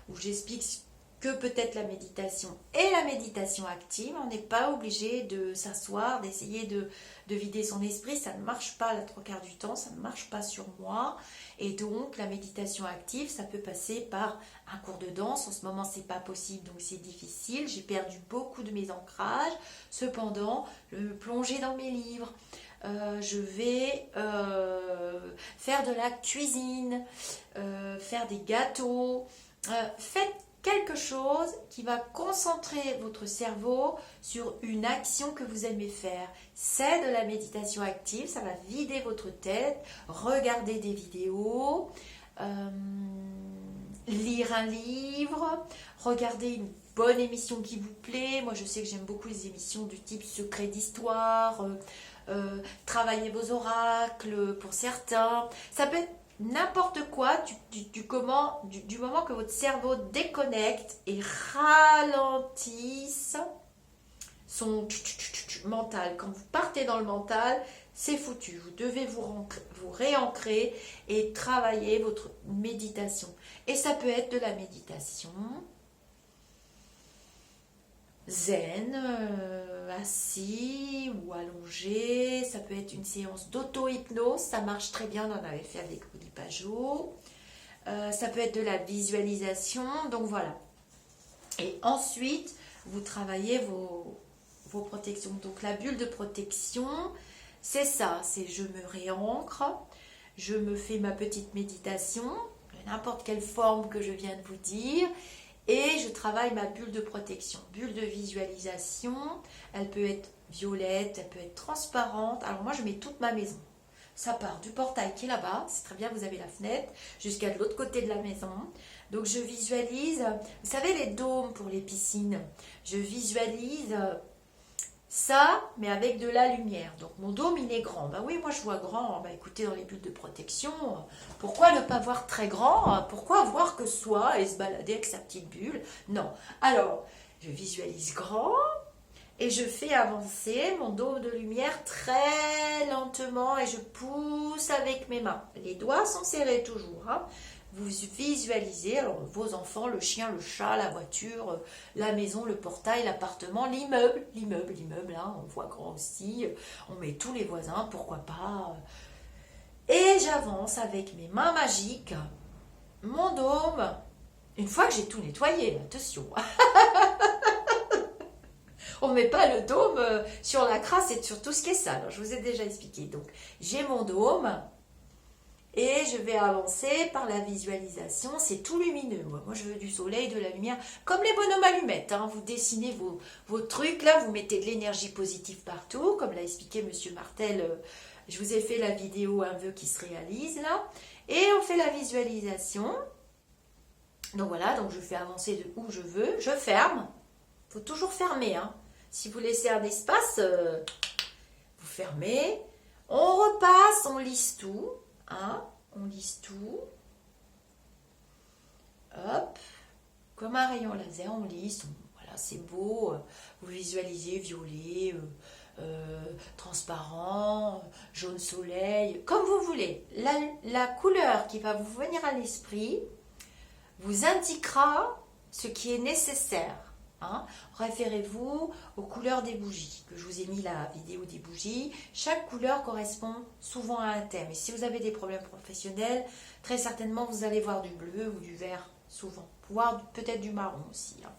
où j'explique que peut-être la méditation et la méditation active. On n'est pas obligé de s'asseoir, d'essayer de vider son esprit. Ça ne marche pas la trois quarts du temps, ça ne marche pas sur moi. Et donc, la méditation active, ça peut passer par un cours de danse. En ce moment, c'est pas possible, donc c'est difficile. J'ai perdu beaucoup de mes ancrages. Cependant, je vais me plonger dans mes livres. Je vais faire de la cuisine, faire des gâteaux. Faites quelque chose qui va concentrer votre cerveau sur une action que vous aimez faire. C'est de la méditation active, ça va vider votre tête, regarder des vidéos, lire un livre, regarder une bonne émission qui vous plaît. Moi, je sais que j'aime beaucoup les émissions du type Secret d'Histoire, travailler vos oracles pour certains. Ça peut être n'importe quoi du moment que votre cerveau déconnecte et ralentisse son mental. Quand vous partez dans le mental, c'est foutu. Vous devez vous réancrer et travailler votre méditation. Et ça peut être de la méditation zen, assis ou allongé. Ça peut être une séance d'auto-hypnose, ça marche très bien, on en avait fait avec Rudy Pajot. Ça peut être de la visualisation, donc voilà. Et ensuite, vous travaillez vos protections. Donc la bulle de protection, c'est ça, c'est je me réancre, je me fais ma petite méditation, n'importe quelle forme que je viens de vous dire, et je travaille ma bulle de protection. Bulle de visualisation, elle peut être violette, elle peut être transparente. Alors moi, je mets toute ma maison. ça part du portail qui est là-bas, c'est très bien, vous avez la fenêtre, jusqu'à de l'autre côté de la maison. Donc je visualise, vous savez les dômes pour les piscines, je visualise ça, mais avec de la lumière. Donc mon dôme, il est grand. Ben oui, moi je vois grand. Ben écoutez, dans les bulles de protection, pourquoi ne pas voir très grand? Pourquoi voir que soi et se balader avec sa petite bulle? Non. Alors, je visualise grand et je fais avancer mon dôme de lumière très lentement et je pousse avec mes mains. Les doigts sont serrés toujours, hein. Vous visualisez alors vos enfants, le chien, le chat, la voiture, la maison, le portail, l'appartement, l'immeuble, hein, on voit grand aussi, on met tous les voisins, pourquoi pas. Et j'avance avec mes mains magiques, mon dôme, une fois que j'ai tout nettoyé, attention. On ne met pas le dôme sur la crasse et sur tout ce qui est sale, je vous ai déjà expliqué. Donc j'ai mon dôme. Et je vais avancer par la visualisation, c'est tout lumineux. Moi, je veux du soleil, de la lumière, comme les bonhommes allumettes. Hein. Vous dessinez vos trucs, là, vous mettez de l'énergie positive partout, comme l'a expliqué Monsieur Martel. Je vous ai fait la vidéo, un vœu qui se réalise, là. Et on fait la visualisation. Donc voilà, donc je fais avancer de où je veux. Je ferme. Il faut toujours fermer. Hein. Si vous laissez un espace, vous fermez. On repasse, on lisse tout. Hein, on lisse tout, hop, comme un rayon laser, on lisse, voilà, c'est beau, vous visualisez violet, transparent, jaune soleil, comme vous voulez. La couleur qui va vous venir à l'esprit vous indiquera ce qui est nécessaire. Hein. Référez-vous aux couleurs des bougies, que je vous ai mis la vidéo des bougies. Chaque couleur correspond souvent à un thème. Et si vous avez des problèmes professionnels, très certainement vous allez voir du bleu ou du vert, souvent. Voire peut-être du marron aussi. Hein.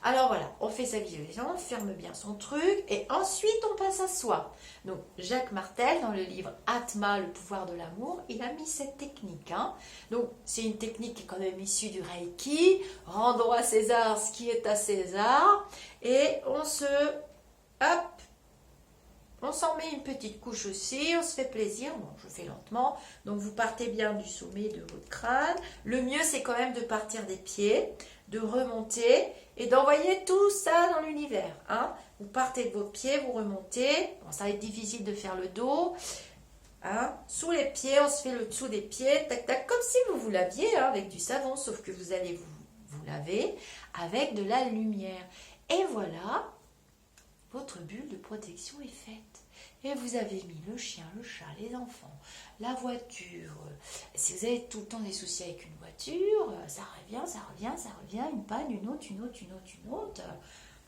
Alors voilà, on fait sa visualisation, on ferme bien son truc et ensuite on passe à soi. Donc Jacques Martel, dans le livre Atma, le pouvoir de l'amour, il a mis cette technique. Hein. Donc c'est une technique qui est quand même issue du Reiki. Rendons à César ce qui est à César. Et on s'en met une petite couche aussi, on se fait plaisir. Bon, je fais lentement. Donc vous partez bien du sommet de votre crâne. Le mieux c'est quand même de partir des pieds, de remonter et d'envoyer tout ça dans l'univers. Hein. Vous partez de vos pieds, vous remontez. Bon, ça va être difficile de faire le dos. Hein. Sous les pieds, on se fait le dessous des pieds, tac tac, comme si vous vous laviez hein, avec du savon, sauf que vous allez vous laver avec de la lumière. Et voilà, votre bulle de protection est faite. Et vous avez mis le chien, le chat, les enfants, la voiture. Si vous avez tout le temps des soucis avec une voiture, ça revient, une panne, une autre.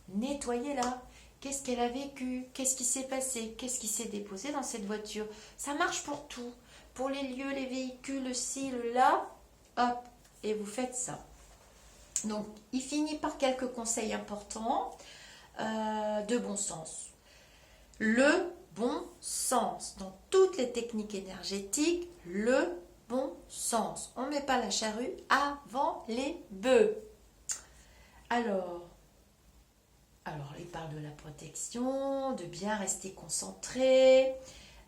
Nettoyez-la. Qu'est-ce qu'elle a vécu? Qu'est-ce qui s'est passé? Qu'est-ce qui s'est déposé dans cette voiture? Ça marche pour tout. Pour les lieux, les véhicules, le ci, le là. Hop, et vous faites ça. Donc, il finit par quelques conseils importants de bon sens. Le bon sens. Dans toutes les techniques énergétiques, le bon sens. On ne met pas la charrue avant les bœufs. Alors, il parle de la protection, de bien rester concentré,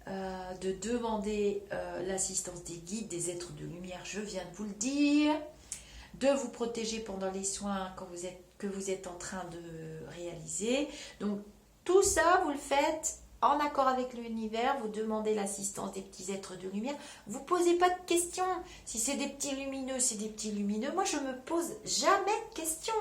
de demander l'assistance des guides, des êtres de lumière, je viens de vous le dire, de vous protéger pendant les soins que vous êtes en train de réaliser. Donc, tout ça, vous le faites en accord avec l'univers, vous demandez l'assistance des petits êtres de lumière. Vous ne posez pas de questions. Si c'est des petits lumineux, c'est des petits lumineux. Moi, je ne me pose jamais de questions.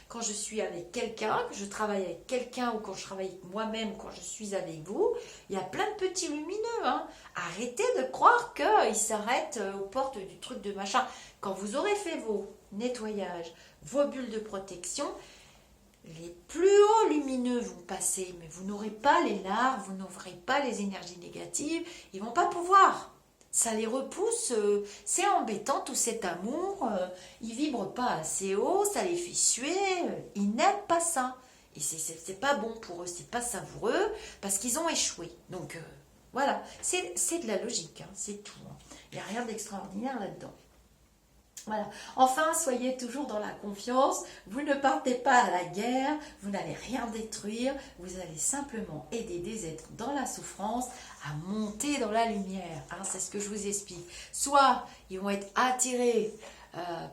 Quand je suis avec quelqu'un, que je travaille avec quelqu'un ou quand je travaille avec moi-même, quand je suis avec vous, il y a plein de petits lumineux. Hein. Arrêtez de croire qu'ils s'arrêtent aux portes du truc de machin. Quand vous aurez fait vos nettoyages, vos bulles de protection, les plus hauts lumineux vont passer, mais vous n'aurez pas les larves, vous n'aurez pas les énergies négatives, ils ne vont pas pouvoir. Ça les repousse, c'est embêtant tout cet amour, ils ne vibrent pas assez haut, ça les fait suer, ils n'aiment pas ça. Et c'est pas bon pour eux, c'est pas savoureux, parce qu'ils ont échoué. Donc voilà, c'est de la logique, hein, c'est tout. Hein. Il n'y a rien d'extraordinaire là-dedans. Voilà. Enfin, soyez toujours dans la confiance. Vous ne partez pas à la guerre, vous n'allez rien détruire, vous allez simplement aider des êtres dans la souffrance à monter dans la lumière. Hein, c'est ce que je vous explique. Soit ils vont être attirés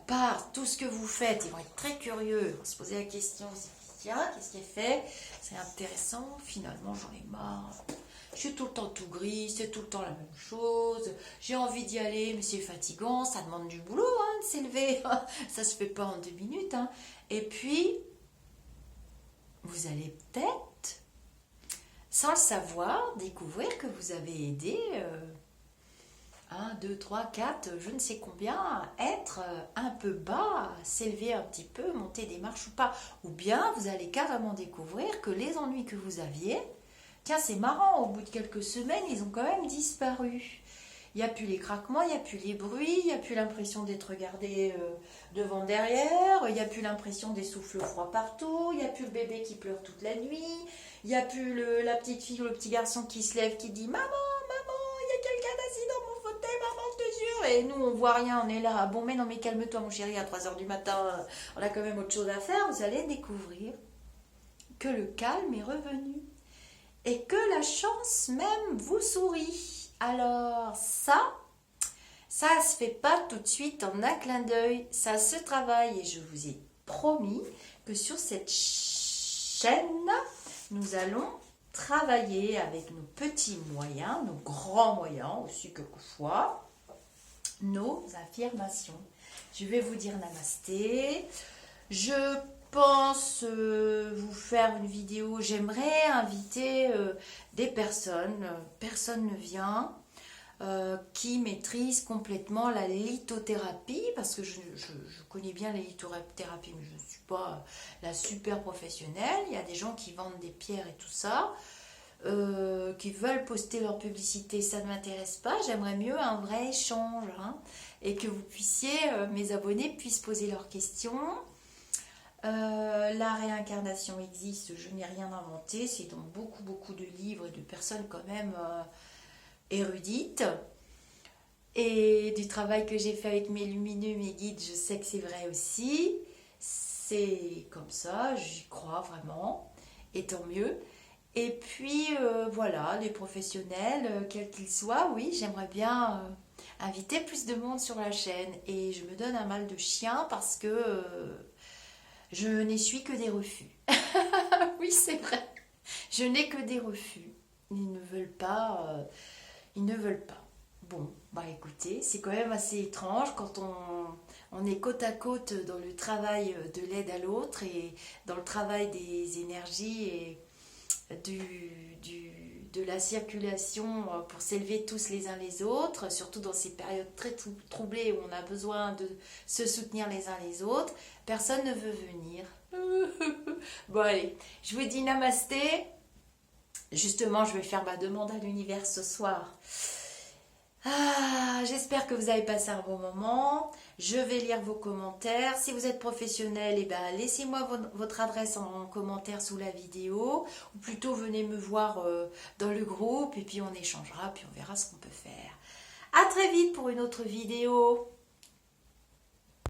par tout ce que vous faites, ils vont être très curieux, ils vont se poser la question, tiens, qu'est-ce qui est fait? C'est intéressant, finalement j'en ai marre. Je suis tout le temps tout gris, c'est tout le temps la même chose. J'ai envie d'y aller, mais c'est fatigant, ça demande du boulot de s'élever. Ça se fait pas en 2 minutes. Et puis, vous allez peut-être, sans le savoir, découvrir que vous avez aidé 1, 2, 3, 4, je ne sais combien, à être un peu bas, à s'élever un petit peu, monter des marches ou pas. Ou bien, vous allez carrément découvrir que les ennuis que vous aviez, tiens, c'est marrant, au bout de quelques semaines, ils ont quand même disparu. Il n'y a plus les craquements, il n'y a plus les bruits, il n'y a plus l'impression d'être regardé devant, derrière, il n'y a plus l'impression des souffles froids partout, il n'y a plus le bébé qui pleure toute la nuit, il n'y a plus la petite fille ou le petit garçon qui se lève, qui dit « Maman, maman, il y a quelqu'un assis dans mon fauteuil, maman, je te jure !» Et nous, on voit rien, on est là, « Bon, mais non, mais calme-toi, mon chéri, à 3 h du matin, on a quand même autre chose à faire. » Vous allez découvrir que le calme est revenu. Et que la chance même vous sourit. Alors ça se fait pas tout de suite en un clin d'œil. Ça se travaille et je vous ai promis que sur cette chaîne, nous allons travailler avec nos petits moyens, nos grands moyens aussi quelquefois, nos affirmations. Je vais vous dire namasté. Je pense vous faire une vidéo. J'aimerais inviter des personnes, personne ne vient, qui maîtrisent complètement la lithothérapie, parce que je connais bien la lithothérapie, mais je ne suis pas la super professionnelle. Il y a des gens qui vendent des pierres et tout ça, qui veulent poster leur publicité, ça ne m'intéresse pas. J'aimerais mieux un vrai échange, et que vous puissiez, mes abonnés puissent poser leurs questions. La réincarnation existe, je n'ai rien inventé, c'est dans beaucoup de livres et de personnes quand même érudites. Et du travail que j'ai fait avec mes lumineux, mes guides, je sais que c'est vrai aussi. C'est comme ça, j'y crois vraiment, et tant mieux. Et puis voilà, les professionnels, quels qu'ils soient, oui, j'aimerais bien inviter plus de monde sur la chaîne. Et je me donne un mal de chien parce que je n'essuie que des refus. Oui, c'est vrai. Je n'ai que des refus. Ils ne veulent pas. Ils ne veulent pas. Bon, bah écoutez, c'est quand même assez étrange quand on est côte à côte dans le travail de l'aide à l'autre et dans le travail des énergies et de la circulation pour s'élever tous les uns les autres, surtout dans ces périodes très troublées où on a besoin de se soutenir les uns les autres. Personne ne veut venir. Bon allez, je vous dis namasté. Justement, je vais faire ma demande à l'univers ce soir. J'espère que vous avez passé un bon moment. Je vais lire vos commentaires. Si vous êtes professionnel, laissez-moi votre adresse en commentaire sous la vidéo. Ou plutôt, venez me voir dans le groupe et puis on échangera, puis on verra ce qu'on peut faire. À très vite pour une autre vidéo.